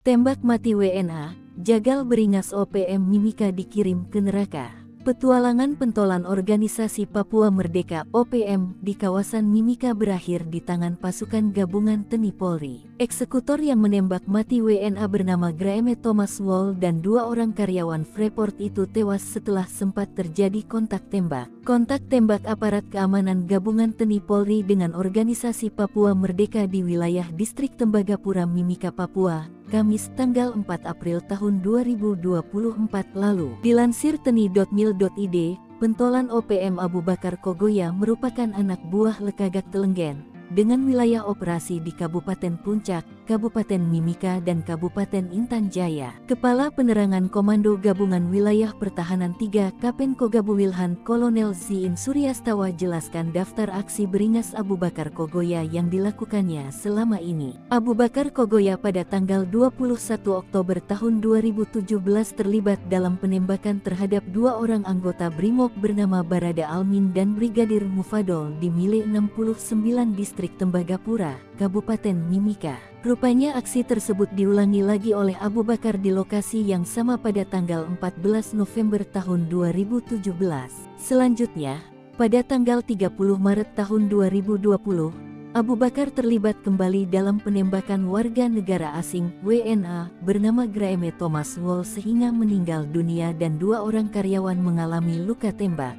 Tembak mati WNA, jagal beringas OPM Mimika dikirim ke neraka. Petualangan pentolan organisasi Papua Merdeka (OPM) di kawasan Mimika berakhir di tangan pasukan gabungan TNI Polri. Eksekutor yang menembak mati WNA bernama Graeme Thomas Wall dan 2 orang karyawan Freeport itu tewas setelah sempat terjadi kontak tembak. Kontak tembak aparat keamanan gabungan TNI Polri dengan organisasi Papua Merdeka di wilayah distrik Tembagapura Mimika, Papua, Kamis tanggal 4 April tahun 2024 lalu. Dilansir tni.mil.id, pentolan OPM Abu Bakar Kogoya merupakan anak buah Lekagak Telenggen, dengan wilayah operasi di Kabupaten Puncak, Kabupaten Mimika dan Kabupaten Intan Jaya. Kepala Penerangan Komando Gabungan Wilayah Pertahanan 3 Kapen Kogabu Wilhan Kolonel Ziin Suryastawa jelaskan daftar aksi beringas Abu Bakar Kogoya yang dilakukannya selama ini. Abu Bakar Kogoya pada tanggal 21 Oktober tahun 2017 terlibat dalam penembakan terhadap 2 orang anggota Brimob bernama Barada Almin dan Brigadir Mufadol di Mile 69 Distrik Tembagapura, Kabupaten Mimika. Rupanya aksi tersebut diulangi lagi oleh Abu Bakar di lokasi yang sama pada tanggal 14 November tahun 2017. Selanjutnya, pada tanggal 30 Maret tahun 2020, Abu Bakar terlibat kembali dalam penembakan warga negara asing WNA bernama Graeme Thomas Wall sehingga meninggal dunia dan 2 orang karyawan mengalami luka tembak.